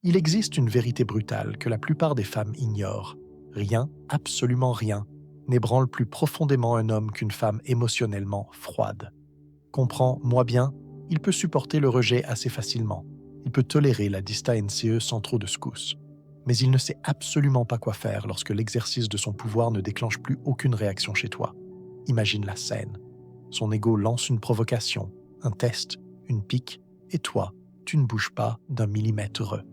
Il existe une vérité brutale que la plupart des femmes ignorent. Rien, absolument rien, n'ébranle plus profondément un homme qu'une femme émotionnellement froide. Comprends-moi bien, il peut supporter le rejet assez facilement. Il peut tolérer la distaance sans trop de secousses. Mais il ne sait absolument pas quoi faire lorsque l'exercice de son pouvoir ne déclenche plus aucune réaction chez toi. Imagine la scène. Son ego lance une provocation, un test, une pique, et toi, tu ne bouges pas d'un millimètre heureux.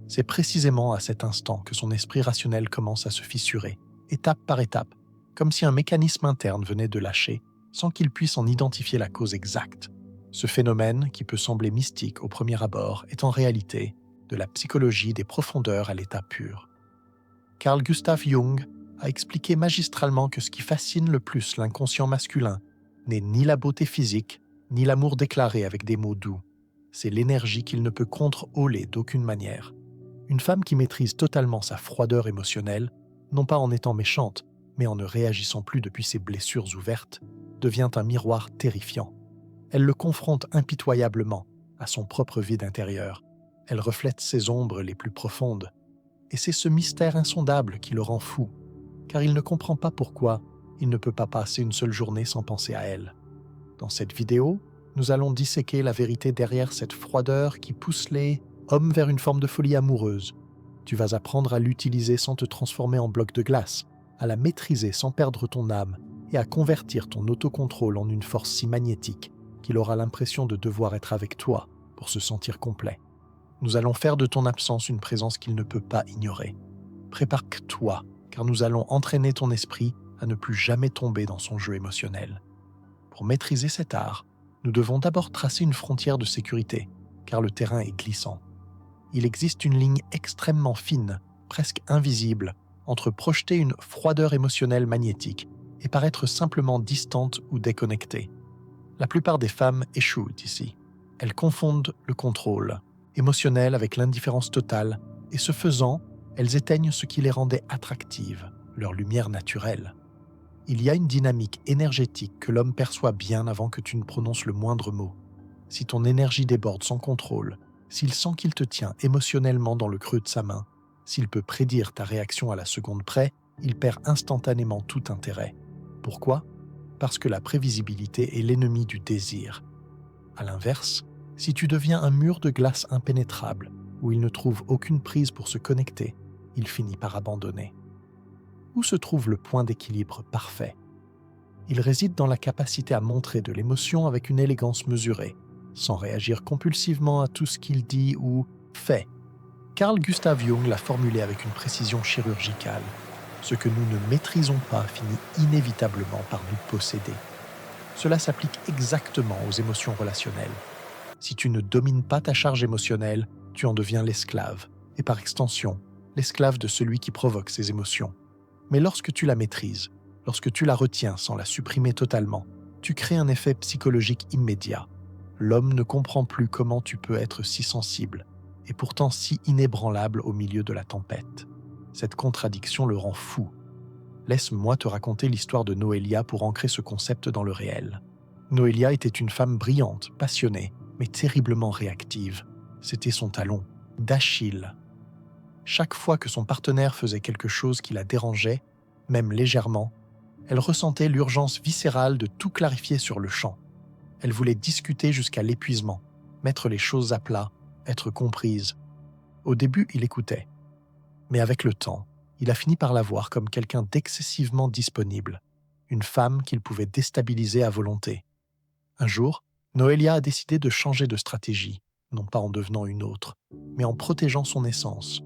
C'est précisément à cet instant que son esprit rationnel commence à se fissurer, étape par étape, comme si un mécanisme interne venait de lâcher, sans qu'il puisse en identifier la cause exacte. Ce phénomène, qui peut sembler mystique au premier abord, est en réalité de la psychologie des profondeurs à l'état pur. Carl Gustav Jung a expliqué magistralement que ce qui fascine le plus l'inconscient masculin n'est ni la beauté physique, ni l'amour déclaré avec des mots doux. C'est l'énergie qu'il ne peut contre-auler d'aucune manière. Une femme qui maîtrise totalement sa froideur émotionnelle, non pas en étant méchante, mais en ne réagissant plus depuis ses blessures ouvertes, devient un miroir terrifiant. Elle le confronte impitoyablement à son propre vide intérieur. Elle reflète ses ombres les plus profondes. Et c'est ce mystère insondable qui le rend fou, car il ne comprend pas pourquoi il ne peut pas passer une seule journée sans penser à elle. Dans cette vidéo, nous allons disséquer la vérité derrière cette froideur qui pousse les hommes vers une forme de folie amoureuse. Tu vas apprendre à l'utiliser sans te transformer en bloc de glace, à la maîtriser sans perdre ton âme et à convertir ton autocontrôle en une force si magnétique qu'il aura l'impression de devoir être avec toi pour se sentir complet. Nous allons faire de ton absence une présence qu'il ne peut pas ignorer. Prépare-toi, car nous allons entraîner ton esprit à ne plus jamais tomber dans son jeu émotionnel. Pour maîtriser cet art, nous devons d'abord tracer une frontière de sécurité, car le terrain est glissant. Il existe une ligne extrêmement fine, presque invisible, entre projeter une froideur émotionnelle magnétique et paraître simplement distante ou déconnectée. La plupart des femmes échouent ici. Elles confondent le contrôle émotionnel avec l'indifférence totale, et ce faisant, elles éteignent ce qui les rendait attractives, leur lumière naturelle. Il y a une dynamique énergétique que l'homme perçoit bien avant que tu ne prononces le moindre mot. Si ton énergie déborde sans contrôle, s'il sent qu'il te tient émotionnellement dans le creux de sa main, s'il peut prédire ta réaction à la seconde près, il perd instantanément tout intérêt. Pourquoi ? Parce que la prévisibilité est l'ennemi du désir. À l'inverse, si tu deviens un mur de glace impénétrable, où il ne trouve aucune prise pour se connecter, il finit par abandonner. Où se trouve le point d'équilibre parfait ? Il réside dans la capacité à montrer de l'émotion avec une élégance mesurée, sans réagir compulsivement à tout ce qu'il dit ou fait. Carl Gustav Jung l'a formulé avec une précision chirurgicale. Ce que nous ne maîtrisons pas finit inévitablement par nous posséder. Cela s'applique exactement aux émotions relationnelles. Si tu ne domines pas ta charge émotionnelle, tu en deviens l'esclave, et par extension, l'esclave de celui qui provoque ces émotions. Mais lorsque tu la maîtrises, lorsque tu la retiens sans la supprimer totalement, tu crées un effet psychologique immédiat. L'homme ne comprend plus comment tu peux être si sensible, et pourtant si inébranlable au milieu de la tempête. Cette contradiction le rend fou. Laisse-moi te raconter l'histoire de Noélia pour ancrer ce concept dans le réel. Noélia était une femme brillante, passionnée, mais terriblement réactive. C'était son talon, d'Achille. Chaque fois que son partenaire faisait quelque chose qui la dérangeait, même légèrement, elle ressentait l'urgence viscérale de tout clarifier sur le champ. Elle voulait discuter jusqu'à l'épuisement, mettre les choses à plat, être comprise. Au début, il écoutait. Mais avec le temps, il a fini par la voir comme quelqu'un d'excessivement disponible, une femme qu'il pouvait déstabiliser à volonté. Un jour, Noélia a décidé de changer de stratégie, non pas en devenant une autre, mais en protégeant son essence.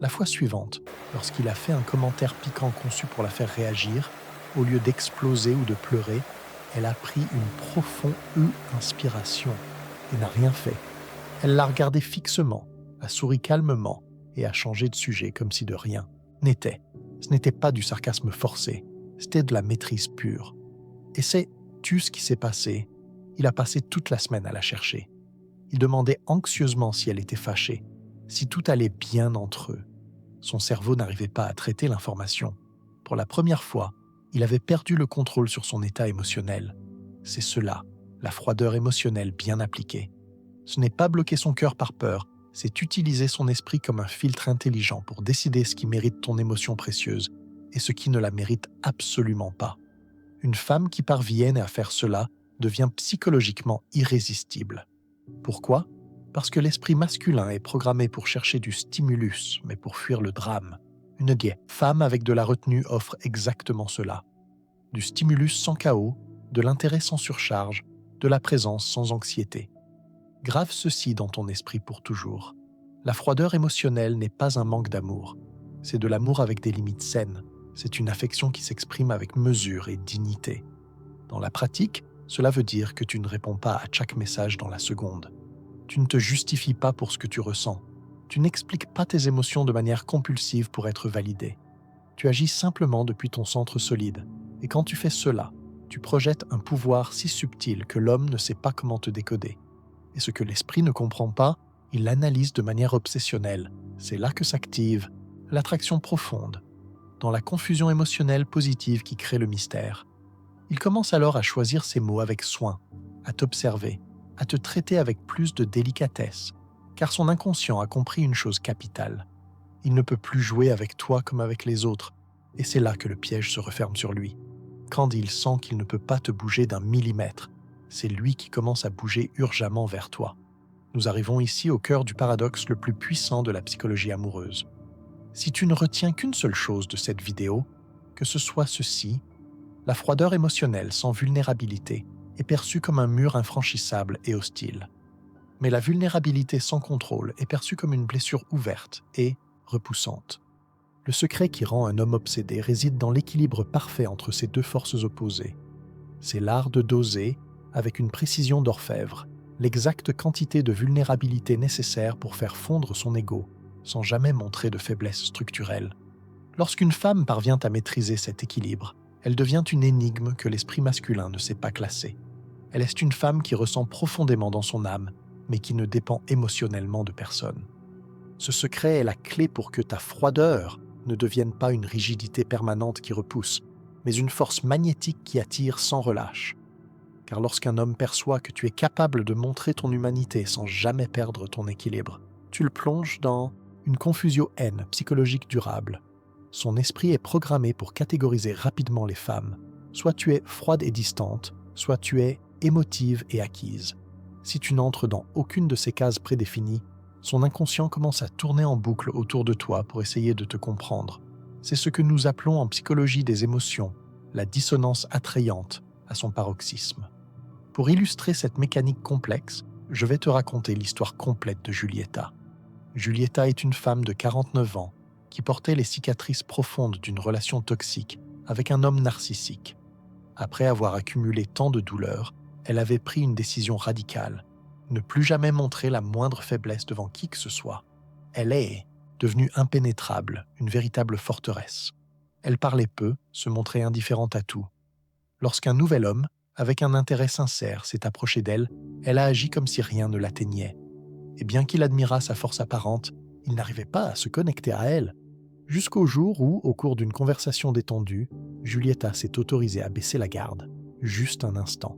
La fois suivante, lorsqu'il a fait un commentaire piquant conçu pour la faire réagir, au lieu d'exploser ou de pleurer, elle a pris une profonde inspiration et n'a rien fait. Elle l'a regardé fixement, a souri calmement et a changé de sujet comme si de rien n'était. Ce n'était pas du sarcasme forcé, c'était de la maîtrise pure. Et sais-tu ce qui s'est passé ? Il a passé toute la semaine à la chercher. Il demandait anxieusement si elle était fâchée, si tout allait bien entre eux. Son cerveau n'arrivait pas à traiter l'information. Pour la première fois, il avait perdu le contrôle sur son état émotionnel. C'est cela, la froideur émotionnelle bien appliquée. Ce n'est pas bloquer son cœur par peur, c'est utiliser son esprit comme un filtre intelligent pour décider ce qui mérite ton émotion précieuse et ce qui ne la mérite absolument pas. Une femme qui parvient à faire cela devient psychologiquement irrésistible. Pourquoi ? Parce que l'esprit masculin est programmé pour chercher du stimulus, mais pour fuir le drame. Une femme avec de la retenue offre exactement cela. Du stimulus sans chaos, de l'intérêt sans surcharge, de la présence sans anxiété. Grave ceci dans ton esprit pour toujours. La froideur émotionnelle n'est pas un manque d'amour. C'est de l'amour avec des limites saines. C'est une affection qui s'exprime avec mesure et dignité. Dans la pratique, cela veut dire que tu ne réponds pas à chaque message dans la seconde. Tu ne te justifies pas pour ce que tu ressens. Tu n'expliques pas tes émotions de manière compulsive pour être validé. Tu agis simplement depuis ton centre solide. Et quand tu fais cela, tu projettes un pouvoir si subtil que l'homme ne sait pas comment te décoder. Et ce que l'esprit ne comprend pas, il l'analyse de manière obsessionnelle. C'est là que s'active l'attraction profonde, dans la confusion émotionnelle positive qui crée le mystère. Il commence alors à choisir ses mots avec soin, à t'observer, à te traiter avec plus de délicatesse, car son inconscient a compris une chose capitale. Il ne peut plus jouer avec toi comme avec les autres, et c'est là que le piège se referme sur lui. Quand il sent qu'il ne peut pas te bouger d'un millimètre, c'est lui qui commence à bouger urgemment vers toi. Nous arrivons ici au cœur du paradoxe le plus puissant de la psychologie amoureuse. Si tu ne retiens qu'une seule chose de cette vidéo, que ce soit ceci, la froideur émotionnelle sans vulnérabilité est perçue comme un mur infranchissable et hostile. Mais la vulnérabilité sans contrôle est perçue comme une blessure ouverte et repoussante. Le secret qui rend un homme obsédé réside dans l'équilibre parfait entre ces deux forces opposées. C'est l'art de doser, avec une précision d'orfèvre, l'exacte quantité de vulnérabilité nécessaire pour faire fondre son ego, sans jamais montrer de faiblesse structurelle. Lorsqu'une femme parvient à maîtriser cet équilibre, elle devient une énigme que l'esprit masculin ne sait pas classer. Elle est une femme qui ressent profondément dans son âme, mais qui ne dépend émotionnellement de personne. Ce secret est la clé pour que ta froideur ne devienne pas une rigidité permanente qui repousse, mais une force magnétique qui attire sans relâche. Car lorsqu'un homme perçoit que tu es capable de montrer ton humanité sans jamais perdre ton équilibre, tu le plonges dans une confusion-haine psychologique durable. Son esprit est programmé pour catégoriser rapidement les femmes. Soit tu es froide et distante, soit tu es émotive et acquise. Si tu n'entres dans aucune de ces cases prédéfinies, son inconscient commence à tourner en boucle autour de toi pour essayer de te comprendre. C'est ce que nous appelons en psychologie des émotions, la dissonance attrayante à son paroxysme. Pour illustrer cette mécanique complexe, je vais te raconter l'histoire complète de Giulietta. Giulietta est une femme de 49 ans qui portait les cicatrices profondes d'une relation toxique avec un homme narcissique. Après avoir accumulé tant de douleurs, elle avait pris une décision radicale, ne plus jamais montrer la moindre faiblesse devant qui que ce soit. Elle est devenue impénétrable, une véritable forteresse. Elle parlait peu, se montrait indifférente à tout. Lorsqu'un nouvel homme, avec un intérêt sincère, s'est approché d'elle, elle a agi comme si rien ne l'atteignait. Et bien qu'il admirât sa force apparente, il n'arrivait pas à se connecter à elle. Jusqu'au jour où, au cours d'une conversation détendue, Giulietta s'est autorisée à baisser la garde, juste un instant.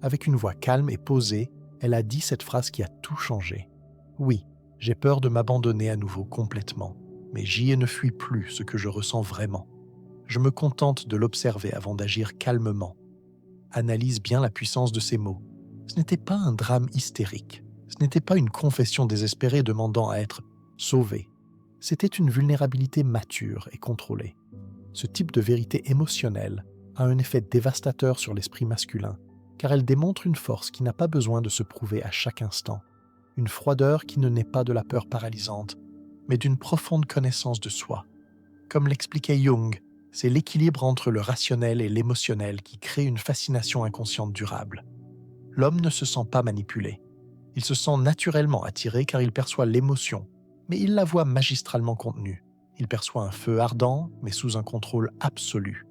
Avec une voix calme et posée, elle a dit cette phrase qui a tout changé. « Oui, j'ai peur de m'abandonner à nouveau complètement, mais j'y ne fuis plus ce que je ressens vraiment. Je me contente de l'observer avant d'agir calmement. » Analyse bien la puissance de ces mots. Ce n'était pas un drame hystérique. Ce n'était pas une confession désespérée demandant à être sauvée. C'était une vulnérabilité mature et contrôlée. Ce type de vérité émotionnelle a un effet dévastateur sur l'esprit masculin, car elle démontre une force qui n'a pas besoin de se prouver à chaque instant, une froideur qui ne naît pas de la peur paralysante, mais d'une profonde connaissance de soi. Comme l'expliquait Jung, c'est l'équilibre entre le rationnel et l'émotionnel qui crée une fascination inconsciente durable. L'homme ne se sent pas manipulé. Il se sent naturellement attiré car il perçoit l'émotion, mais il la voit magistralement contenue. Il perçoit un feu ardent, mais sous un contrôle absolu.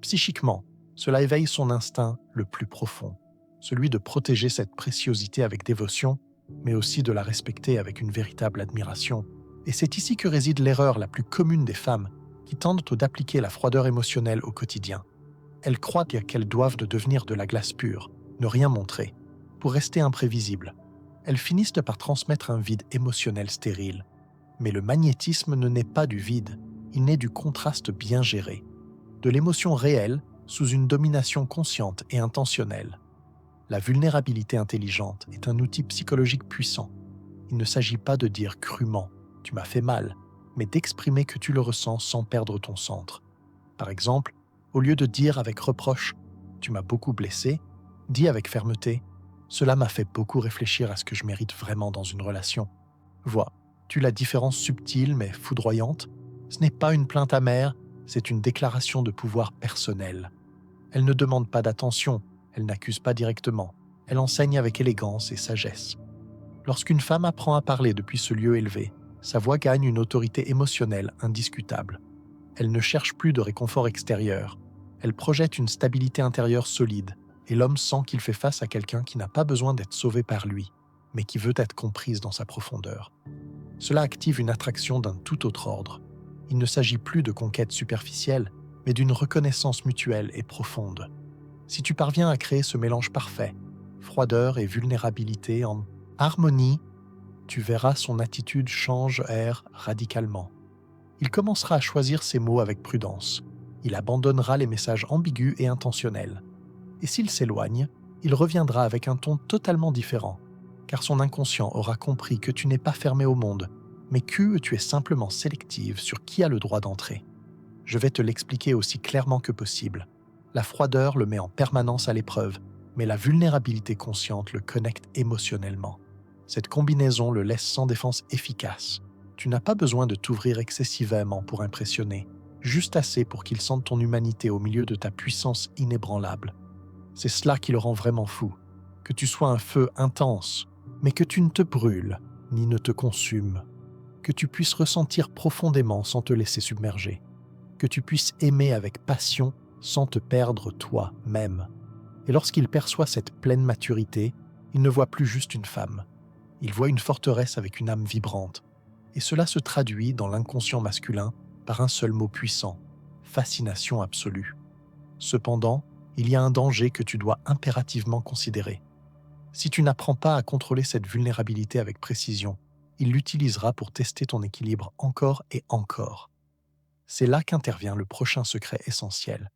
Psychiquement, cela éveille son instinct le plus profond, celui de protéger cette préciosité avec dévotion, mais aussi de la respecter avec une véritable admiration. Et c'est ici que réside l'erreur la plus commune des femmes, qui tentent d'appliquer la froideur émotionnelle au quotidien. Elles croient qu'elles doivent devenir de la glace pure, ne rien montrer, pour rester imprévisibles. elles finissent par transmettre un vide émotionnel stérile. Mais le magnétisme ne naît pas du vide, il naît du contraste bien géré, de l'émotion réelle sous une domination consciente et intentionnelle. La vulnérabilité intelligente est un outil psychologique puissant. Il ne s'agit pas de dire crûment « tu m'as fait mal », mais d'exprimer que tu le ressens sans perdre ton centre. Par exemple, au lieu de dire avec reproche « tu m'as beaucoup blessé », dis avec fermeté « cela m'a fait beaucoup réfléchir à ce que je mérite vraiment dans une relation ». Vois, tu la différence subtile mais foudroyante? Ce n'est pas une plainte amère, c'est une déclaration de pouvoir personnel. Elle ne demande pas d'attention, elle n'accuse pas directement, elle enseigne avec élégance et sagesse. Lorsqu'une femme apprend à parler depuis ce lieu élevé, sa voix gagne une autorité émotionnelle indiscutable. Elle ne cherche plus de réconfort extérieur, elle projette une stabilité intérieure solide, et l'homme sent qu'il fait face à quelqu'un qui n'a pas besoin d'être sauvé par lui, mais qui veut être comprise dans sa profondeur. Cela active une attraction d'un tout autre ordre. Il ne s'agit plus de conquête superficielle, mais d'une reconnaissance mutuelle et profonde. Si tu parviens à créer ce mélange parfait, froideur et vulnérabilité en harmonie, tu verras son attitude changer radicalement. Il commencera à choisir ses mots avec prudence. Il abandonnera les messages ambigus et intentionnels. Et s'il s'éloigne, il reviendra avec un ton totalement différent, car son inconscient aura compris que tu n'es pas fermé au monde, mais que tu es simplement sélective sur qui a le droit d'entrer. Je vais te l'expliquer aussi clairement que possible. La froideur le met en permanence à l'épreuve, mais la vulnérabilité consciente le connecte émotionnellement. Cette combinaison le laisse sans défense efficace. Tu n'as pas besoin de t'ouvrir excessivement pour impressionner, juste assez pour qu'il sente ton humanité au milieu de ta puissance inébranlable. C'est cela qui le rend vraiment fou, que tu sois un feu intense, mais que tu ne te brûles, ni ne te consumes, que tu puisses ressentir profondément sans te laisser submerger, que tu puisses aimer avec passion sans te perdre toi-même. Et lorsqu'il perçoit cette pleine maturité, il ne voit plus juste une femme. Il voit une forteresse avec une âme vibrante. Et cela se traduit dans l'inconscient masculin par un seul mot puissant, fascination absolue. Cependant, il y a un danger que tu dois impérativement considérer. Si tu n'apprends pas à contrôler cette vulnérabilité avec précision, il l'utilisera pour tester ton équilibre encore et encore. C'est là qu'intervient le prochain secret essentiel.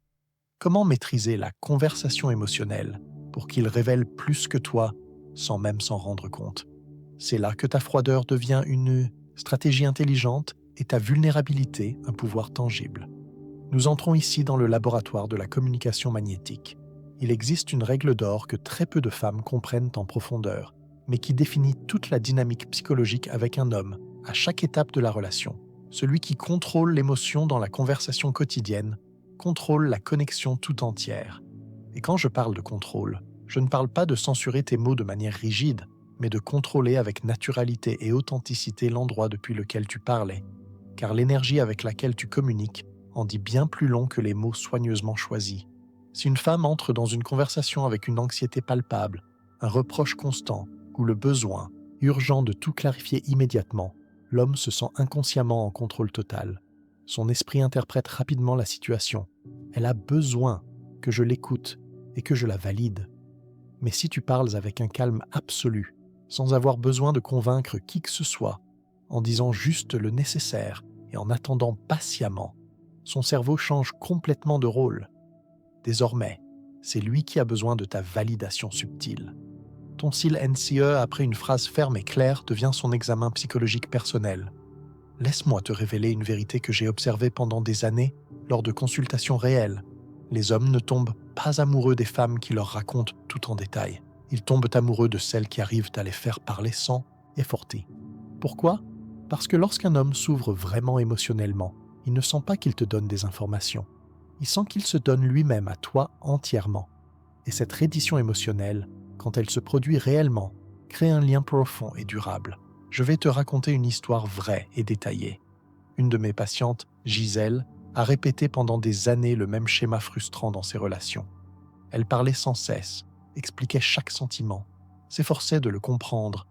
Comment maîtriser la conversation émotionnelle pour qu'il révèle plus que toi sans même s'en rendre compte? C'est là que ta froideur devient une stratégie intelligente et ta vulnérabilité un pouvoir tangible. Nous entrons ici dans le laboratoire de la communication magnétique. Il existe une règle d'or que très peu de femmes comprennent en profondeur, mais qui définit toute la dynamique psychologique avec un homme à chaque étape de la relation. Celui qui contrôle l'émotion dans la conversation quotidienne contrôle la connexion tout entière. Et quand je parle de contrôle, je ne parle pas de censurer tes mots de manière rigide, mais de contrôler avec naturalité et authenticité l'endroit depuis lequel tu parlais, car l'énergie avec laquelle tu communiques en dit bien plus long que les mots soigneusement choisis. Si une femme entre dans une conversation avec une anxiété palpable, un reproche constant ou le besoin urgent de tout clarifier immédiatement, l'homme se sent inconsciemment en contrôle total. Son esprit interprète rapidement la situation. Elle a besoin que je l'écoute et que je la valide. Mais si tu parles avec un calme absolu, sans avoir besoin de convaincre qui que ce soit, en disant juste le nécessaire et en attendant patiemment, son cerveau change complètement de rôle. Désormais, c'est lui qui a besoin de ta validation subtile. Ton silencieux après une phrase ferme et claire devient son examen psychologique personnel. Laisse-moi te révéler une vérité que j'ai observée pendant des années lors de consultations réelles. Les hommes ne tombent pas amoureux des femmes qui leur racontent tout en détail. Ils tombent amoureux de celles qui arrivent à les faire parler sans efforter. Pourquoi? Parce que lorsqu'un homme s'ouvre vraiment émotionnellement, il ne sent pas qu'il te donne des informations. Il sent qu'il se donne lui-même à toi entièrement. Et cette reddition émotionnelle, quand elle se produit réellement, crée un lien profond et durable. Je vais te raconter une histoire vraie et détaillée. Une de mes patientes, Gisèle, a répété pendant des années le même schéma frustrant dans ses relations. Elle parlait sans cesse, expliquait chaque sentiment, s'efforçait de le comprendre,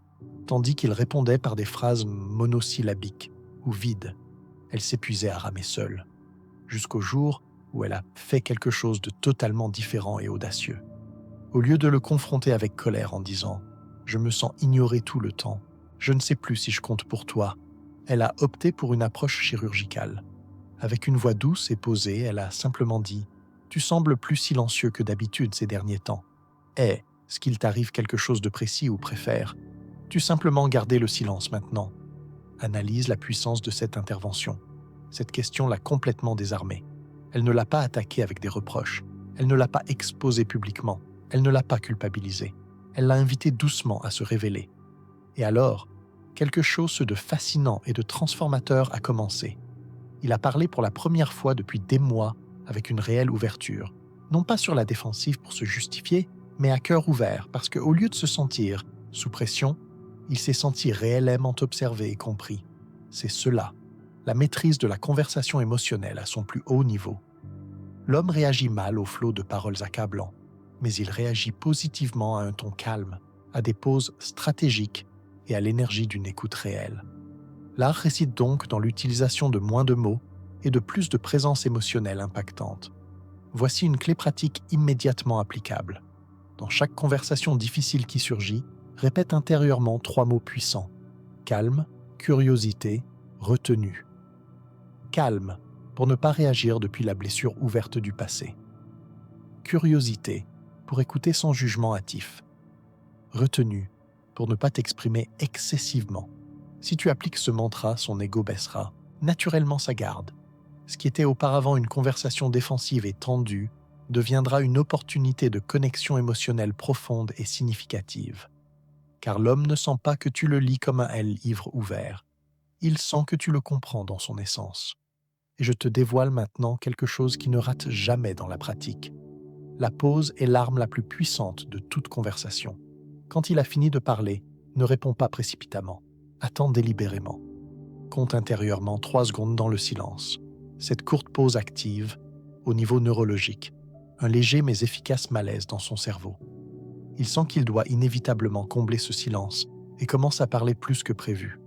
tandis qu'il répondait par des phrases monosyllabiques ou vides. Elle s'épuisait à ramer seule, jusqu'au jour où elle a fait quelque chose de totalement différent et audacieux. Au lieu de le confronter avec colère en disant Je me sens ignorée tout le temps. Je ne sais plus si je compte pour toi. Elle a opté pour une approche chirurgicale. Avec une voix douce et posée, elle a simplement dit « Tu sembles plus silencieux que d'habitude ces derniers temps. Est-ce qu'il t'arrive quelque chose de précis ou préfères-tu simplement garder le silence maintenant ?» Analyse la puissance de cette intervention. Cette question l'a complètement désarmée. Elle ne l'a pas attaquée avec des reproches. Elle ne l'a pas exposée publiquement. Elle ne l'a pas culpabilisée. Elle l'a invitée doucement à se révéler. Et alors, quelque chose de fascinant et de transformateur a commencé. Il a parlé pour la première fois depuis des mois avec une réelle ouverture. Non pas sur la défensive pour se justifier, mais à cœur ouvert, parce qu'au lieu de se sentir sous pression, il s'est senti réellement observé et compris. C'est cela, la maîtrise de la conversation émotionnelle à son plus haut niveau. L'homme réagit mal au flot de paroles accablantes, mais il réagit positivement à un ton calme, à des pauses stratégiques et à l'énergie d'une écoute réelle. L'art réside donc dans l'utilisation de moins de mots et de plus de présence émotionnelle impactante. Voici une clé pratique immédiatement applicable. Dans chaque conversation difficile qui surgit, répète intérieurement 3 mots puissants. Calme, curiosité, retenue. Calme, pour ne pas réagir depuis la blessure ouverte du passé. Curiosité, pour écouter sans jugement hâtif. Retenue, pour ne pas t'exprimer excessivement. Si tu appliques ce mantra, son ego baissera, naturellement sa garde. Ce qui était auparavant une conversation défensive et tendue deviendra une opportunité de connexion émotionnelle profonde et significative. Car l'homme ne sent pas que tu le lis comme un L ivre ouvert. Il sent que tu le comprends dans son essence. Et je te dévoile maintenant quelque chose qui ne rate jamais dans la pratique. La pause est l'arme la plus puissante de toute conversation. Quand il a fini de parler, ne réponds pas précipitamment. Attends délibérément. Compte intérieurement 3 secondes dans le silence. Cette courte pause active, au niveau neurologique, un léger mais efficace malaise dans son cerveau. Il sent qu'il doit inévitablement combler ce silence et commence à parler plus que prévu.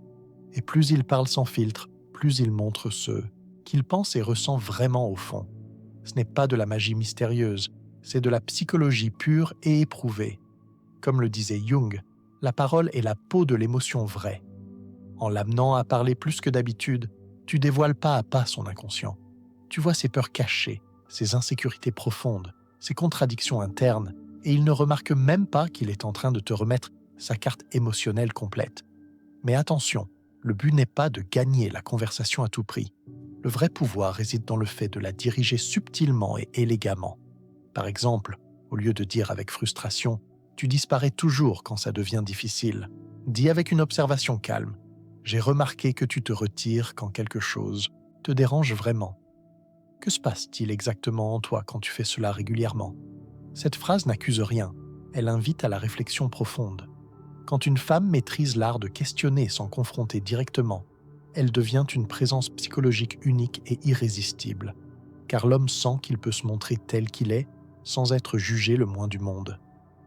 Et plus il parle sans filtre, plus il montre ce qu'il pense et ressent vraiment au fond. Ce n'est pas de la magie mystérieuse, c'est de la psychologie pure et éprouvée. Comme le disait Jung, la parole est la peau de l'émotion vraie. En l'amenant à parler plus que d'habitude, tu dévoiles pas à pas son inconscient. Tu vois ses peurs cachées, ses insécurités profondes, ses contradictions internes, et il ne remarque même pas qu'il est en train de te remettre sa carte émotionnelle complète. Mais attention, le but n'est pas de gagner la conversation à tout prix. Le vrai pouvoir réside dans le fait de la diriger subtilement et élégamment. Par exemple, au lieu de dire avec frustration « tu disparais toujours quand ça devient difficile », dis avec une observation calme « j'ai remarqué que tu te retires quand quelque chose te dérange vraiment ». Que se passe-t-il exactement en toi quand tu fais cela régulièrement ? Cette phrase n'accuse rien, elle invite à la réflexion profonde. Quand une femme maîtrise l'art de questionner sans confronter directement, elle devient une présence psychologique unique et irrésistible, car l'homme sent qu'il peut se montrer tel qu'il est sans être jugé le moins du monde.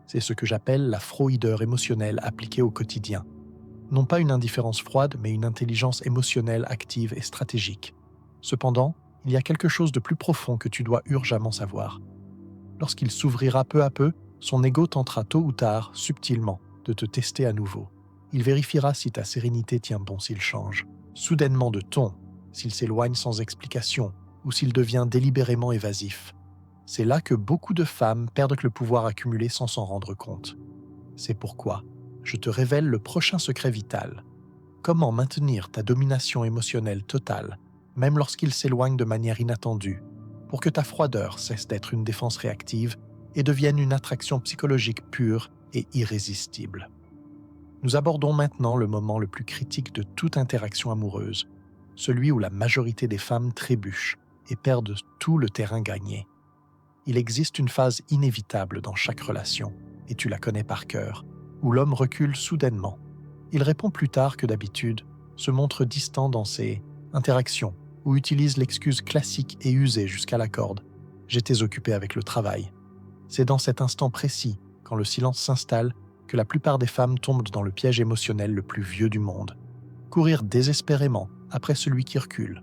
C'est ce que j'appelle la froideur émotionnelle appliquée au quotidien. Non pas une indifférence froide, mais une intelligence émotionnelle active et stratégique. Cependant, il y a quelque chose de plus profond que tu dois urgemment savoir. Lorsqu'il s'ouvrira peu à peu, son ego tentera tôt ou tard, subtilement, de te tester à nouveau. Il vérifiera si ta sérénité tient bon s'il change, soudainement de ton, s'il s'éloigne sans explication ou s'il devient délibérément évasif. C'est là que beaucoup de femmes perdent le pouvoir accumulé sans s'en rendre compte. C'est pourquoi je te révèle le prochain secret vital. Comment maintenir ta domination émotionnelle totale, même lorsqu'il s'éloigne de manière inattendue, pour que ta froideur cesse d'être une défense réactive et devienne une attraction psychologique pure et irrésistible. Nous abordons maintenant le moment le plus critique de toute interaction amoureuse, celui où la majorité des femmes trébuchent et perdent tout le terrain gagné. Il existe une phase inévitable dans chaque relation, et tu la connais par cœur, où l'homme recule soudainement. Il répond plus tard que d'habitude, se montre distant dans ses interactions, ou utilise l'excuse classique et usée jusqu'à la corde « j'étais occupé avec le travail ». C'est dans cet instant précis, quand le silence s'installe, que la plupart des femmes tombent dans le piège émotionnel le plus vieux du monde. Courir désespérément après celui qui recule.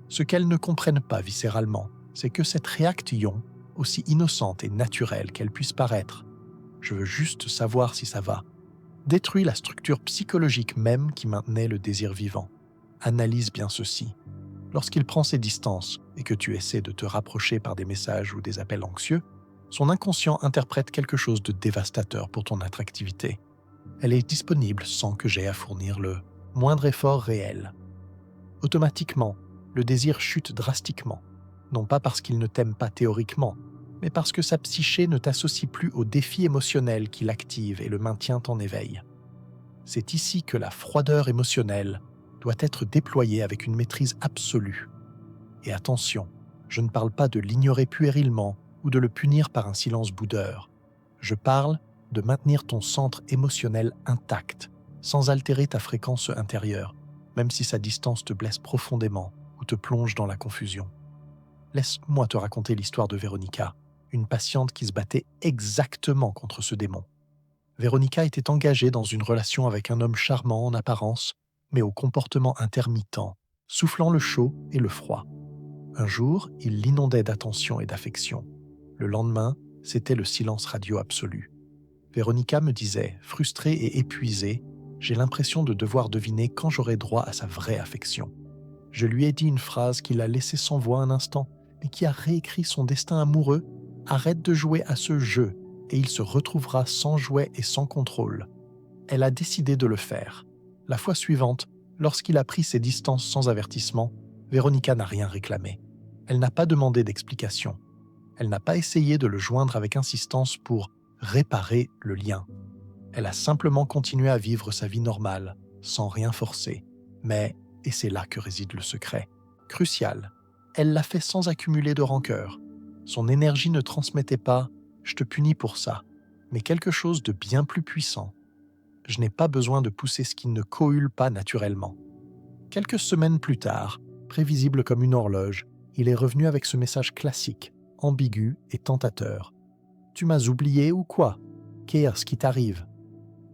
Ce qu'elles ne comprennent pas viscéralement, c'est que cette réaction, aussi innocente et naturelle qu'elle puisse paraître, « je veux juste savoir si ça va », détruit la structure psychologique même qui maintenait le désir vivant. Analyse bien ceci. Lorsqu'il prend ses distances et que tu essaies de te rapprocher par des messages ou des appels anxieux, son inconscient interprète quelque chose de dévastateur pour ton attractivité. Elle est disponible sans que j'aie à fournir le moindre effort réel. Automatiquement, le désir chute drastiquement, non pas parce qu'il ne t'aime pas théoriquement, mais parce que sa psyché ne t'associe plus au défi émotionnel qui l'active et le maintient en éveil. C'est ici que la froideur émotionnelle doit être déployée avec une maîtrise absolue. Et attention, je ne parle pas de l'ignorer puérilement ou de le punir par un silence boudeur. Je parle de maintenir ton centre émotionnel intact, sans altérer ta fréquence intérieure, même si sa distance te blesse profondément ou te plonge dans la confusion. Laisse-moi te raconter l'histoire de Véronica, une patiente qui se battait exactement contre ce démon. Véronica était engagée dans une relation avec un homme charmant en apparence, mais au comportement intermittent, soufflant le chaud et le froid. Un jour, il l'inondait d'attention et d'affection. Le lendemain, c'était le silence radio absolu. Véronica me disait, frustrée et épuisée, « J'ai l'impression de devoir deviner quand j'aurai droit à sa vraie affection. » Je lui ai dit une phrase qui l'a laissé sans voix un instant, mais qui a réécrit son destin amoureux. « Arrête de jouer à ce jeu, et il se retrouvera sans jouet et sans contrôle. » Elle a décidé de le faire. La fois suivante, lorsqu'il a pris ses distances sans avertissement, Véronica n'a rien réclamé. Elle n'a pas demandé d'explication. Elle n'a pas essayé de le joindre avec insistance pour réparer le lien. Elle a simplement continué à vivre sa vie normale, sans rien forcer. Mais, et c'est là que réside le secret, crucial, elle l'a fait sans accumuler de rancœur. Son énergie ne transmettait pas « je te punis pour ça », mais quelque chose de bien plus puissant. Je n'ai pas besoin de pousser ce qui ne coule pas naturellement. Quelques semaines plus tard, prévisible comme une horloge, il est revenu avec ce message classique, ambigu et tentateur. « Tu m'as oublié ou quoi? Qu'est-ce qui t'arrive ?»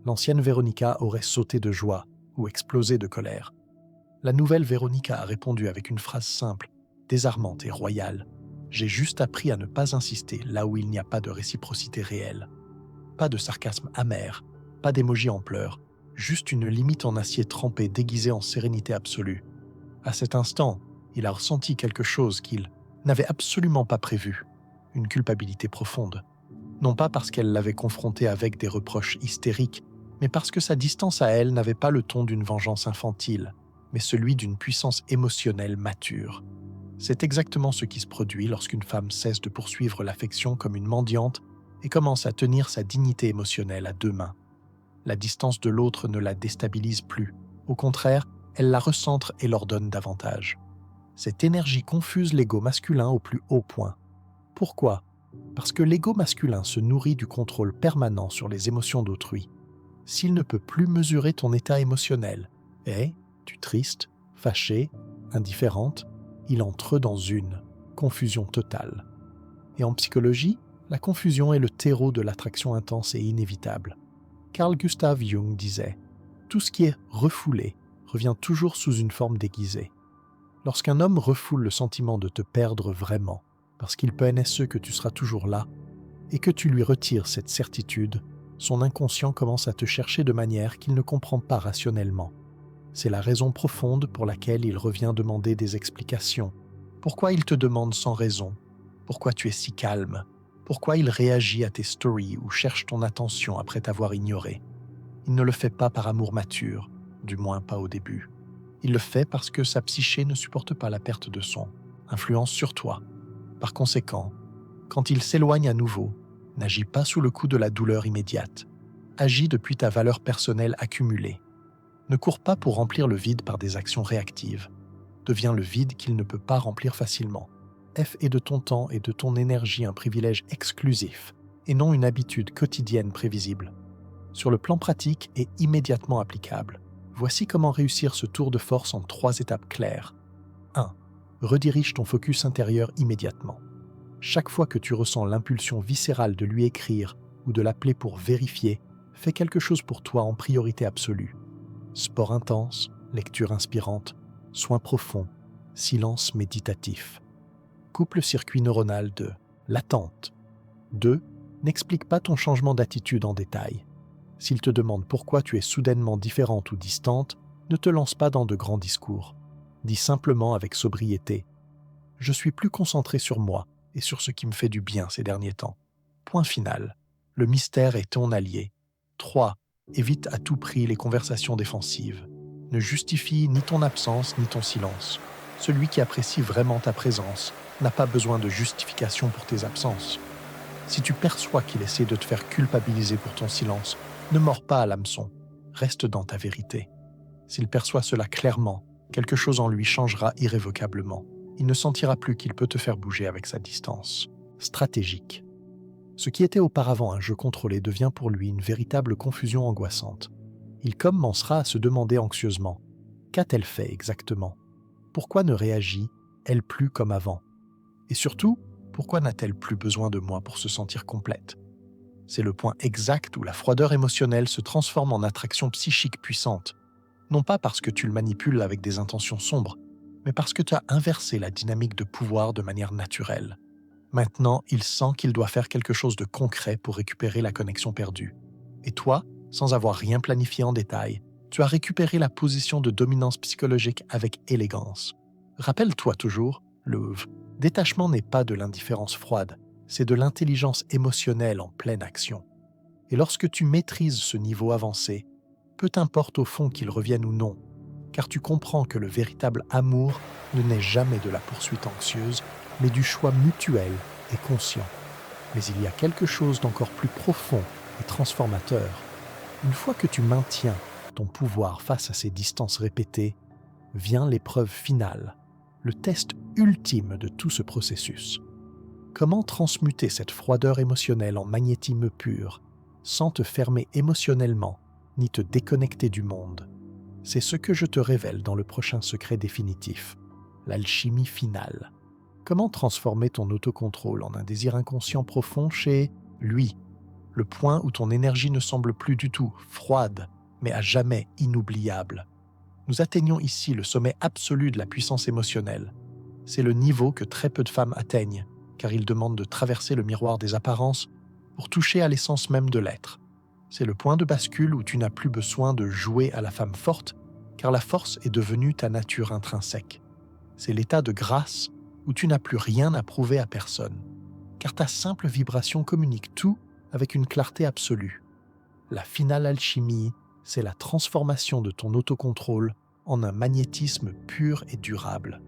L'ancienne Véronica aurait sauté de joie ou explosé de colère. La nouvelle Véronica a répondu avec une phrase simple, désarmante et royale. « J'ai juste appris à ne pas insister là où il n'y a pas de réciprocité réelle. » Pas de sarcasme amer, pas d'émoji en pleurs, juste une limite en acier trempé déguisée en sérénité absolue. À cet instant, il a ressenti quelque chose qu'il n'avait absolument pas prévu, une culpabilité profonde. Non pas parce qu'elle l'avait confronté avec des reproches hystériques, mais parce que sa distance à elle n'avait pas le ton d'une vengeance infantile, mais celui d'une puissance émotionnelle mature. C'est exactement ce qui se produit lorsqu'une femme cesse de poursuivre l'affection comme une mendiante et commence à tenir sa dignité émotionnelle à deux mains. La distance de l'autre ne la déstabilise plus. Au contraire, elle la recentre et l'ordonne davantage. Cette énergie confuse l'ego masculin au plus haut point. Pourquoi ? Parce que l'ego masculin se nourrit du contrôle permanent sur les émotions d'autrui. S'il ne peut plus mesurer ton état émotionnel, es-tu triste, fâché, indifférente, il entre dans une confusion totale. Et en psychologie, la confusion est le terreau de l'attraction intense et inévitable. Carl Gustav Jung disait « Tout ce qui est refoulé revient toujours sous une forme déguisée. » Lorsqu'un homme refoule le sentiment de te perdre vraiment, parce qu'il peut NSE que tu seras toujours là, et que tu lui retires cette certitude, son inconscient commence à te chercher de manière qu'il ne comprend pas rationnellement. C'est la raison profonde pour laquelle il revient demander des explications. Pourquoi il te demande sans raison? Pourquoi tu es si calme? Pourquoi il réagit à tes stories ou cherche ton attention après t'avoir ignoré? Il ne le fait pas par amour mature, du moins pas au début. Il le fait parce que sa psyché ne supporte pas la perte de son influence sur toi. Par conséquent, quand il s'éloigne à nouveau, n'agis pas sous le coup de la douleur immédiate. Agis depuis ta valeur personnelle accumulée. Ne cours pas pour remplir le vide par des actions réactives. Deviens le vide qu'il ne peut pas remplir facilement. Fais de ton temps et de ton énergie un privilège exclusif, et non une habitude quotidienne prévisible. Sur le plan pratique et immédiatement applicable, voici comment réussir ce tour de force en 3 étapes claires. 1. Redirige ton focus intérieur immédiatement. Chaque fois que tu ressens l'impulsion viscérale de lui écrire ou de l'appeler pour vérifier, fais quelque chose pour toi en priorité absolue. Sport intense, lecture inspirante, soins profonds, silence méditatif. Coupe le circuit neuronal de l'attente. 2. N'explique pas ton changement d'attitude en détail. S'il te demande pourquoi tu es soudainement différente ou distante, ne te lance pas dans de grands discours. Dis simplement avec sobriété « Je suis plus concentré sur moi et sur ce qui me fait du bien ces derniers temps. » Point final. Le mystère est ton allié. 3. Évite à tout prix les conversations défensives. Ne justifie ni ton absence ni ton silence. Celui qui apprécie vraiment ta présence n'a pas besoin de justification pour tes absences. Si tu perçois qu'il essaie de te faire culpabiliser pour ton silence, ne mords pas à l'hameçon. Reste dans ta vérité. S'il perçoit cela clairement, quelque chose en lui changera irrévocablement. Il ne sentira plus qu'il peut te faire bouger avec sa distance. Stratégique. Ce qui était auparavant un jeu contrôlé devient pour lui une véritable confusion angoissante. Il commencera à se demander anxieusement « Qu'a-t-elle fait exactement ? Pourquoi ne réagit-elle plus comme avant ? Et surtout, pourquoi n'a-t-elle plus besoin de moi pour se sentir complète ?» C'est le point exact où la froideur émotionnelle se transforme en attraction psychique puissante. Non pas parce que tu le manipules avec des intentions sombres, mais parce que tu as inversé la dynamique de pouvoir de manière naturelle. Maintenant, il sent qu'il doit faire quelque chose de concret pour récupérer la connexion perdue. Et toi, sans avoir rien planifié en détail, tu as récupéré la position de dominance psychologique avec élégance. Rappelle-toi toujours, le détachement n'est pas de l'indifférence froide, c'est de l'intelligence émotionnelle en pleine action. Et lorsque tu maîtrises ce niveau avancé, peu t'importe au fond qu'il revienne ou non, car tu comprends que le véritable amour ne naît jamais de la poursuite anxieuse, mais du choix mutuel et conscient. Mais il y a quelque chose d'encore plus profond et transformateur. Une fois que tu maintiens ton pouvoir face à ces distances répétées, vient l'épreuve finale, le test ultime de tout ce processus. Comment transmuter cette froideur émotionnelle en magnétisme pur, sans te fermer émotionnellement, ni te déconnecter du monde? C'est ce que je te révèle dans le prochain secret définitif, l'alchimie finale. Comment transformer ton autocontrôle en un désir inconscient profond chez lui, le point où ton énergie ne semble plus du tout froide, mais à jamais inoubliable. Nous atteignons ici le sommet absolu de la puissance émotionnelle. C'est le niveau que très peu de femmes atteignent, car il demande de traverser le miroir des apparences pour toucher à l'essence même de l'être. C'est le point de bascule où tu n'as plus besoin de jouer à la femme forte, car la force est devenue ta nature intrinsèque. C'est l'état de grâce où tu n'as plus rien à prouver à personne, car ta simple vibration communique tout avec une clarté absolue. La finale alchimie, c'est la transformation de ton autocontrôle en un magnétisme pur et durable.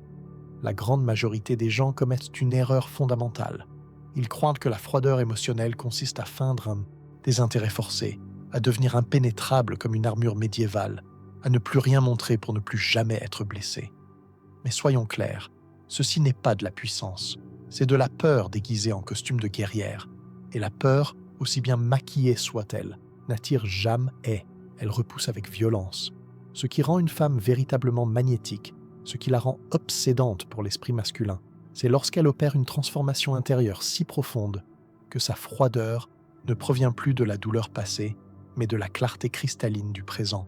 La grande majorité des gens commettent une erreur fondamentale. Ils croient que la froideur émotionnelle consiste à feindre un désintérêt forcé, à devenir impénétrable comme une armure médiévale, à ne plus rien montrer pour ne plus jamais être blessé. Mais soyons clairs, ceci n'est pas de la puissance, c'est de la peur déguisée en costume de guerrière. Et la peur, aussi bien maquillée soit-elle, n'attire jamais, elle repousse avec violence. Ce qui rend une femme véritablement magnétique, ce qui la rend obsédante pour l'esprit masculin, c'est lorsqu'elle opère une transformation intérieure si profonde que sa froideur ne provient plus de la douleur passée, mais de la clarté cristalline du présent.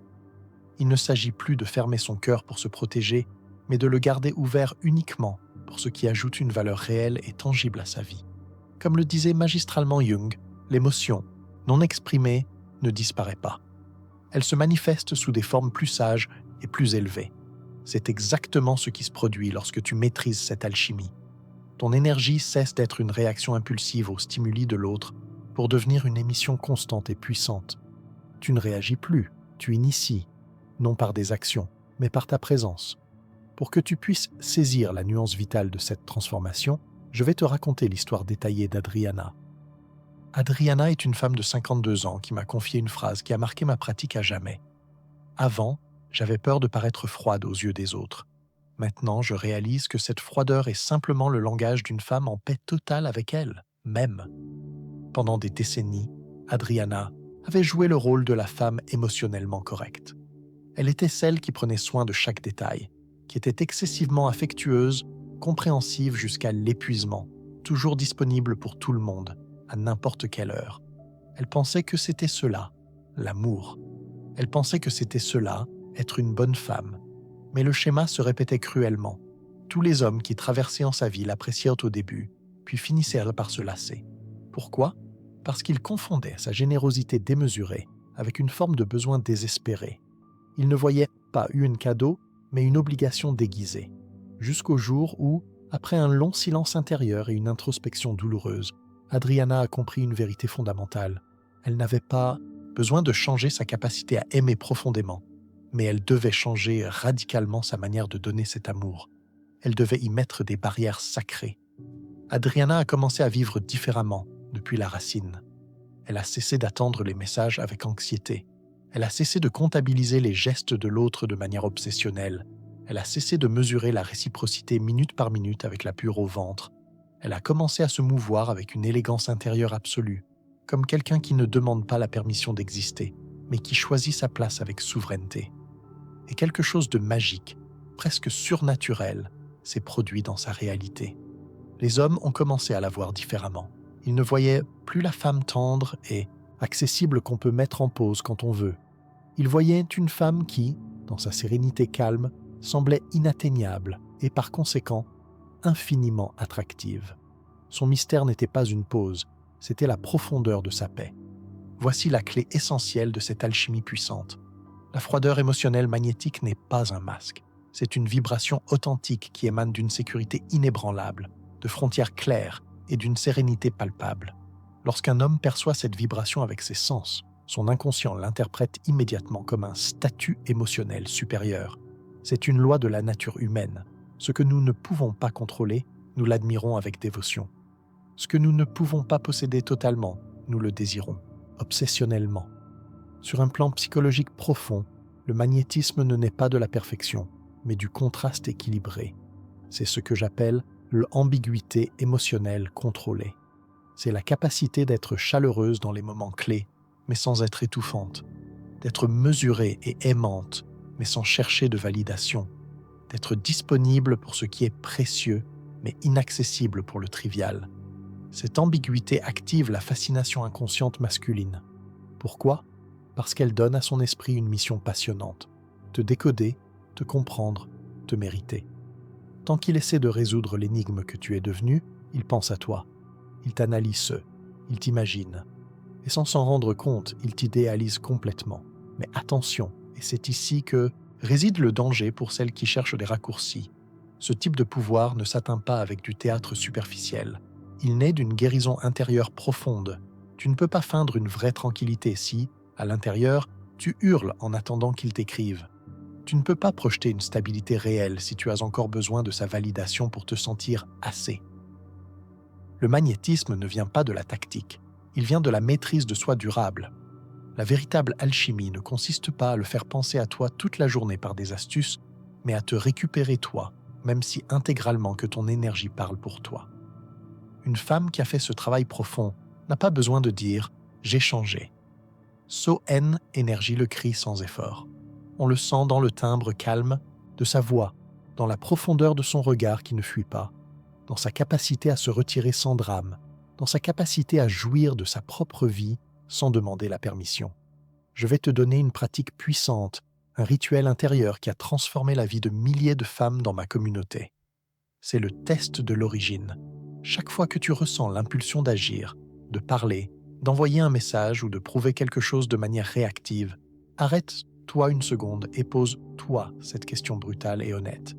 Il ne s'agit plus de fermer son cœur pour se protéger, mais de le garder ouvert uniquement pour ce qui ajoute une valeur réelle et tangible à sa vie. Comme le disait magistralement Jung, l'émotion, non exprimée, ne disparaît pas. Elle se manifeste sous des formes plus sages et plus élevées. C'est exactement ce qui se produit lorsque tu maîtrises cette alchimie. Ton énergie cesse d'être une réaction impulsive aux stimuli de l'autre pour devenir une émission constante et puissante. Tu ne réagis plus, tu inities, non par des actions, mais par ta présence. Pour que tu puisses saisir la nuance vitale de cette transformation, je vais te raconter l'histoire détaillée d'Adriana. Adriana est une femme de 52 ans qui m'a confié une phrase qui a marqué ma pratique à jamais. Avant, j'avais peur de paraître froide aux yeux des autres. Maintenant, je réalise que cette froideur est simplement le langage d'une femme en paix totale avec elle, même. Pendant des décennies, Adriana avait joué le rôle de la femme émotionnellement correcte. Elle était celle qui prenait soin de chaque détail, qui était excessivement affectueuse, compréhensive jusqu'à l'épuisement, toujours disponible pour tout le monde, à n'importe quelle heure. Elle pensait que c'était cela, l'amour. Elle pensait que c'était cela, être une bonne femme. Mais le schéma se répétait cruellement. Tous les hommes qui traversaient en sa vie l'apprécièrent au début, puis finissèrent par se lasser. Pourquoi ? Parce qu'ils confondaient sa générosité démesurée avec une forme de besoin désespéré. Il ne voyait pas un cadeau, mais une obligation déguisée. Jusqu'au jour où, après un long silence intérieur et une introspection douloureuse, Adriana a compris une vérité fondamentale. Elle n'avait pas besoin de changer sa capacité à aimer profondément, mais elle devait changer radicalement sa manière de donner cet amour. Elle devait y mettre des barrières sacrées. Adriana a commencé à vivre différemment depuis la racine. Elle a cessé d'attendre les messages avec anxiété. Elle a cessé de comptabiliser les gestes de l'autre de manière obsessionnelle. Elle a cessé de mesurer la réciprocité minute par minute avec la pure au ventre. Elle a commencé à se mouvoir avec une élégance intérieure absolue, comme quelqu'un qui ne demande pas la permission d'exister, mais qui choisit sa place avec souveraineté. Et quelque chose de magique, presque surnaturel, s'est produit dans sa réalité. Les hommes ont commencé à la voir différemment. Ils ne voyaient plus la femme tendre et accessible qu'on peut mettre en pause quand on veut. Ils voyaient une femme qui, dans sa sérénité calme, semblait inatteignable et par conséquent infiniment attractive. Son mystère n'était pas une pose, c'était la profondeur de sa paix. Voici la clé essentielle de cette alchimie puissante. La froideur émotionnelle magnétique n'est pas un masque. C'est une vibration authentique qui émane d'une sécurité inébranlable, de frontières claires et d'une sérénité palpable. Lorsqu'un homme perçoit cette vibration avec ses sens, son inconscient l'interprète immédiatement comme un statut émotionnel supérieur. C'est une loi de la nature humaine. Ce que nous ne pouvons pas contrôler, nous l'admirons avec dévotion. Ce que nous ne pouvons pas posséder totalement, nous le désirons, obsessionnellement. Sur un plan psychologique profond, le magnétisme ne naît pas de la perfection, mais du contraste équilibré. C'est ce que j'appelle l'ambiguïté émotionnelle contrôlée. C'est la capacité d'être chaleureuse dans les moments clés, mais sans être étouffante, d'être mesurée et aimante, mais sans chercher de validation, d'être disponible pour ce qui est précieux, mais inaccessible pour le trivial. Cette ambiguïté active la fascination inconsciente masculine. Pourquoi ? Parce qu'elle donne à son esprit une mission passionnante, te décoder, te comprendre, te mériter. Tant qu'il essaie de résoudre l'énigme que tu es devenu, il pense à toi. Il t'analyse, il t'imagine. Et sans s'en rendre compte, il t'idéalise complètement. Mais attention, et c'est ici que réside le danger pour celles qui cherchent des raccourcis. Ce type de pouvoir ne s'atteint pas avec du théâtre superficiel. Il naît d'une guérison intérieure profonde. Tu ne peux pas feindre une vraie tranquillité si, à l'intérieur, tu hurles en attendant qu'il t'écrive. Tu ne peux pas projeter une stabilité réelle si tu as encore besoin de sa validation pour te sentir assez. Le magnétisme ne vient pas de la tactique, il vient de la maîtrise de soi durable. La véritable alchimie ne consiste pas à le faire penser à toi toute la journée par des astuces, mais à te récupérer toi, même si intégralement que ton énergie parle pour toi. Une femme qui a fait ce travail profond n'a pas besoin de dire « j'ai changé ». So-en énergie le crie sans effort. On le sent dans le timbre calme de sa voix, dans la profondeur de son regard qui ne fuit pas, dans sa capacité à se retirer sans drame, dans sa capacité à jouir de sa propre vie sans demander la permission. Je vais te donner une pratique puissante, un rituel intérieur qui a transformé la vie de milliers de femmes dans ma communauté. C'est le test de l'origine. Chaque fois que tu ressens l'impulsion d'agir, de parler, d'envoyer un message ou de prouver quelque chose de manière réactive, arrête-toi une seconde et pose-toi cette question brutale et honnête.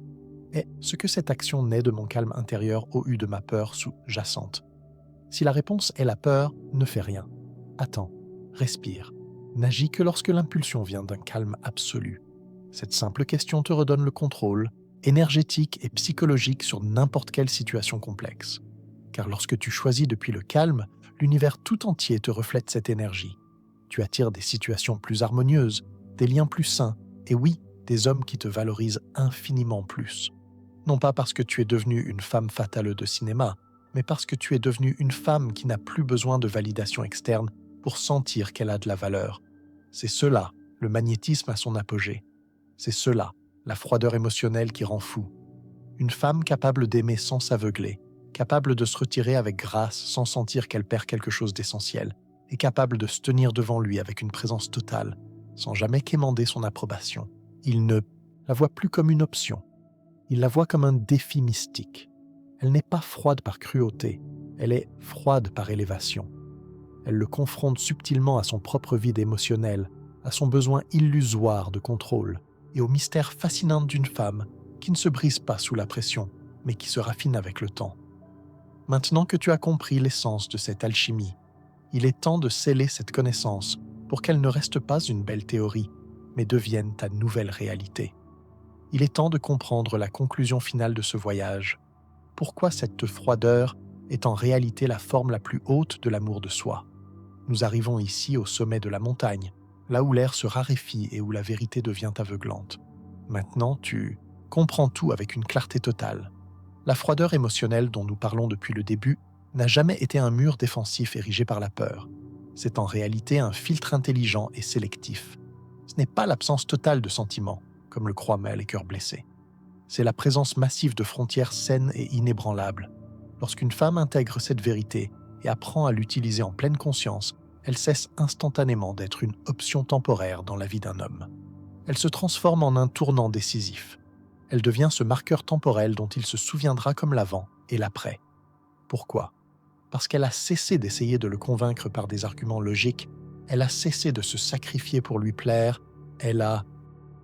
Est-ce que cette action naît de mon calme intérieur au eu de ma peur sous-jacente ? Si la réponse est la peur, ne fais rien. Attends, respire. N'agis que lorsque l'impulsion vient d'un calme absolu. Cette simple question te redonne le contrôle, énergétique et psychologique sur n'importe quelle situation complexe. Car lorsque tu choisis depuis le calme, l'univers tout entier te reflète cette énergie. Tu attires des situations plus harmonieuses, des liens plus sains, et oui, des hommes qui te valorisent infiniment plus. Non pas parce que tu es devenue une femme fatale de cinéma, mais parce que tu es devenue une femme qui n'a plus besoin de validation externe pour sentir qu'elle a de la valeur. C'est cela, le magnétisme à son apogée. C'est cela, la froideur émotionnelle qui rend fou. Une femme capable d'aimer sans s'aveugler, capable de se retirer avec grâce sans sentir qu'elle perd quelque chose d'essentiel, et capable de se tenir devant lui avec une présence totale, sans jamais quémander son approbation. Il ne la voit plus comme une option. Il la voit comme un défi mystique. Elle n'est pas froide par cruauté, elle est froide par élévation. Elle le confronte subtilement à son propre vide émotionnel, à son besoin illusoire de contrôle et au mystère fascinant d'une femme qui ne se brise pas sous la pression, mais qui se raffine avec le temps. Maintenant que tu as compris l'essence de cette alchimie, il est temps de sceller cette connaissance pour qu'elle ne reste pas une belle théorie, mais devienne ta nouvelle réalité. Il est temps de comprendre la conclusion finale de ce voyage. Pourquoi cette froideur est en réalité la forme la plus haute de l'amour de soi. Nous arrivons ici au sommet de la montagne, là où l'air se raréfie et où la vérité devient aveuglante. Maintenant, tu comprends tout avec une clarté totale. La froideur émotionnelle dont nous parlons depuis le début n'a jamais été un mur défensif érigé par la peur. C'est en réalité un filtre intelligent et sélectif. Ce n'est pas l'absence totale de sentiments, comme le croient les cœurs blessés. C'est la présence massive de frontières saines et inébranlables. Lorsqu'une femme intègre cette vérité et apprend à l'utiliser en pleine conscience, elle cesse instantanément d'être une option temporaire dans la vie d'un homme. Elle se transforme en un tournant décisif. Elle devient ce marqueur temporel dont il se souviendra comme l'avant et l'après. Pourquoi ? Parce qu'elle a cessé d'essayer de le convaincre par des arguments logiques, elle a cessé de se sacrifier pour lui plaire, elle a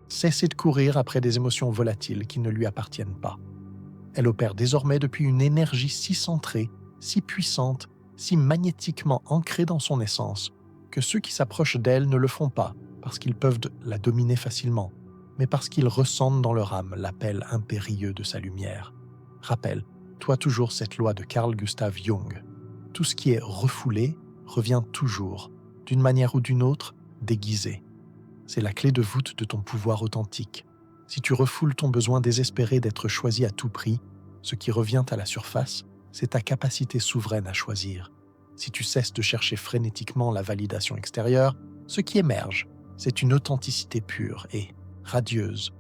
cessé de courir après des émotions volatiles qui ne lui appartiennent pas. Elle opère désormais depuis une énergie si centrée, si puissante, si magnétiquement ancrée dans son essence, que ceux qui s'approchent d'elle ne le font pas parce qu'ils peuvent la dominer facilement, mais parce qu'ils ressentent dans leur âme l'appel impérieux de sa lumière. Rappelle, toi toujours cette loi de Carl Gustav Jung. Tout ce qui est refoulé revient toujours, d'une manière ou d'une autre, déguisé. C'est la clé de voûte de ton pouvoir authentique. Si tu refoules ton besoin désespéré d'être choisi à tout prix, ce qui revient à la surface, c'est ta capacité souveraine à choisir. Si tu cesses de chercher frénétiquement la validation extérieure, ce qui émerge, c'est une authenticité pure et radieuse.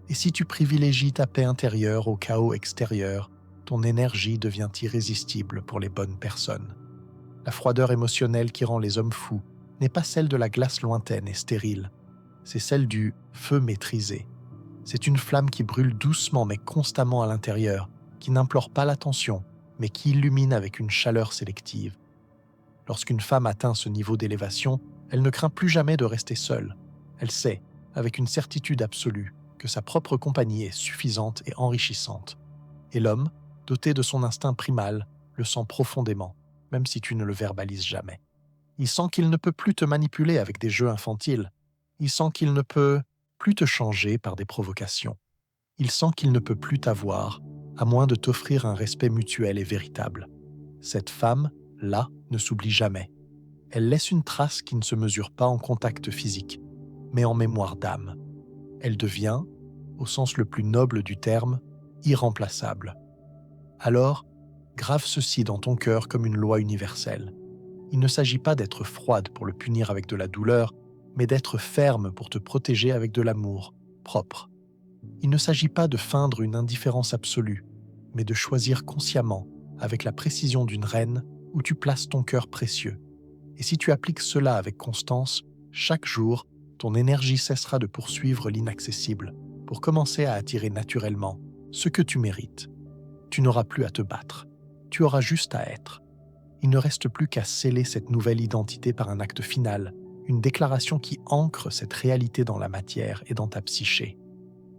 Et si tu privilégies ta paix intérieure au chaos extérieur, ton énergie devient irrésistible pour les bonnes personnes. La froideur émotionnelle qui rend les hommes fous n'est pas celle de la glace lointaine et stérile, c'est celle du feu maîtrisé. C'est une flamme qui brûle doucement mais constamment à l'intérieur, qui n'implore pas l'attention, mais qui illumine avec une chaleur sélective. Lorsqu'une femme atteint ce niveau d'élévation, elle ne craint plus jamais de rester seule. Elle sait, avec une certitude absolue, que sa propre compagnie est suffisante et enrichissante. Et l'homme, doté de son instinct primal, le sent profondément, même si tu ne le verbalises jamais. Il sent qu'il ne peut plus te manipuler avec des jeux infantiles. Il sent qu'il ne peut plus te changer par des provocations. Il sent qu'il ne peut plus t'avoir, à moins de t'offrir un respect mutuel et véritable. Cette femme, là, ne s'oublie jamais. Elle laisse une trace qui ne se mesure pas en contact physique, mais en mémoire d'âme. Elle devient, au sens le plus noble du terme, irremplaçable. Alors, grave ceci dans ton cœur comme une loi universelle. Il ne s'agit pas d'être froide pour le punir avec de la douleur, mais d'être ferme pour te protéger avec de l'amour, propre. Il ne s'agit pas de feindre une indifférence absolue, mais de choisir consciemment, avec la précision d'une reine, où tu places ton cœur précieux. Et si tu appliques cela avec constance, chaque jour, ton énergie cessera de poursuivre l'inaccessible, pour commencer à attirer naturellement ce que tu mérites. Tu n'auras plus à te battre, tu auras juste à être. Il ne reste plus qu'à sceller cette nouvelle identité par un acte final, une déclaration qui ancre cette réalité dans la matière et dans ta psyché.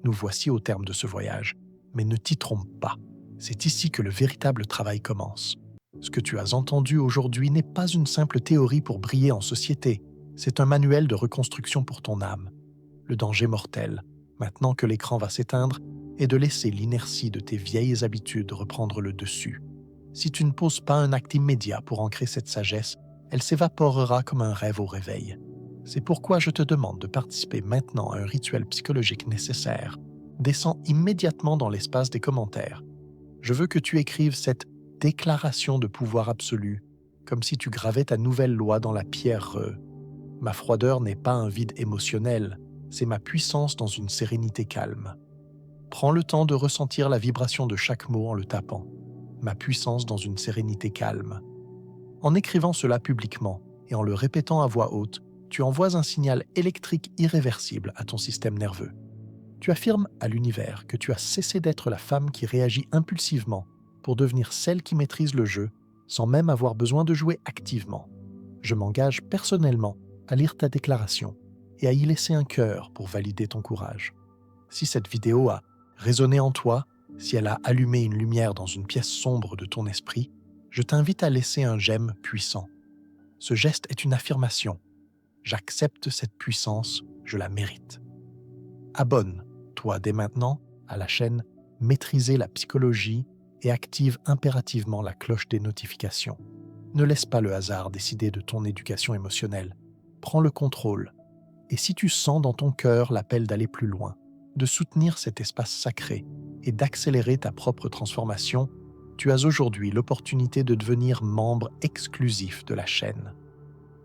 Nous voici au terme de ce voyage, mais ne t'y trompe pas. C'est ici que le véritable travail commence. Ce que tu as entendu aujourd'hui n'est pas une simple théorie pour briller en société, c'est un manuel de reconstruction pour ton âme. Le danger mortel, maintenant que l'écran va s'éteindre, est de laisser l'inertie de tes vieilles habitudes reprendre le dessus. Si tu ne poses pas un acte immédiat pour ancrer cette sagesse, elle s'évaporera comme un rêve au réveil. C'est pourquoi je te demande de participer maintenant à un rituel psychologique nécessaire. Descends immédiatement dans l'espace des commentaires. Je veux que tu écrives cette déclaration de pouvoir absolu, comme si tu gravais ta nouvelle loi dans la pierre. Ma froideur n'est pas un vide émotionnel, c'est ma puissance dans une sérénité calme. Prends le temps de ressentir la vibration de chaque mot en le tapant. Ma puissance dans une sérénité calme. En écrivant cela publiquement et en le répétant à voix haute, tu envoies un signal électrique irréversible à ton système nerveux. Tu affirmes à l'univers que tu as cessé d'être la femme qui réagit impulsivement pour devenir celle qui maîtrise le jeu sans même avoir besoin de jouer activement. Je m'engage personnellement à lire ta déclaration et à y laisser un cœur pour valider ton courage. Si cette vidéo a résonné en toi, si elle a allumé une lumière dans une pièce sombre de ton esprit, je t'invite à laisser un j'aime puissant. Ce geste est une affirmation. J'accepte cette puissance, je la mérite. Abonne-toi dès maintenant à la chaîne Maîtriser la psychologie et active impérativement la cloche des notifications. Ne laisse pas le hasard décider de ton éducation émotionnelle. Prends le contrôle. Et si tu sens dans ton cœur l'appel d'aller plus loin, de soutenir cet espace sacré et d'accélérer ta propre transformation, tu as aujourd'hui l'opportunité de devenir membre exclusif de la chaîne.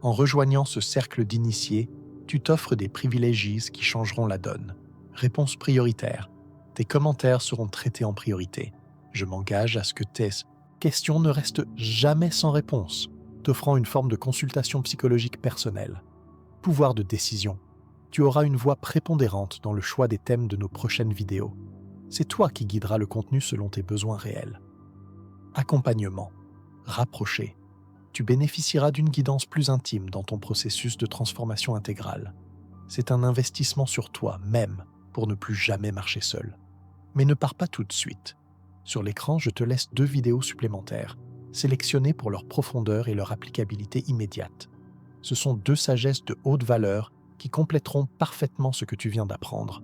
En rejoignant ce cercle d'initiés, tu t'offres des privilèges qui changeront la donne. Réponse prioritaire. Tes commentaires seront traités en priorité. Je m'engage à ce que tes questions ne restent jamais sans réponse, t'offrant une forme de consultation psychologique personnelle. Pouvoir de décision. Tu auras une voix prépondérante dans le choix des thèmes de nos prochaines vidéos. C'est toi qui guideras le contenu selon tes besoins réels. Accompagnement. Rapproché. Tu bénéficieras d'une guidance plus intime dans ton processus de transformation intégrale. C'est un investissement sur toi-même pour ne plus jamais marcher seul. Mais ne pars pas tout de suite. Sur l'écran, je te laisse 2 vidéos supplémentaires, sélectionnées pour leur profondeur et leur applicabilité immédiate. Ce sont 2 sagesses de haute valeur qui compléteront parfaitement ce que tu viens d'apprendre.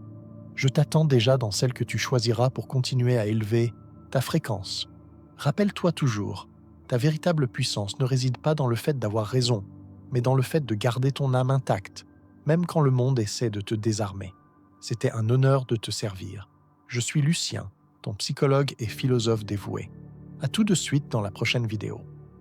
Je t'attends déjà dans celle que tu choisiras pour continuer à élever ta fréquence. Rappelle-toi toujours, ta véritable puissance ne réside pas dans le fait d'avoir raison, mais dans le fait de garder ton âme intacte, même quand le monde essaie de te désarmer. C'était un honneur de te servir. Je suis Lucien, ton psychologue et philosophe dévoué. À tout de suite dans la prochaine vidéo.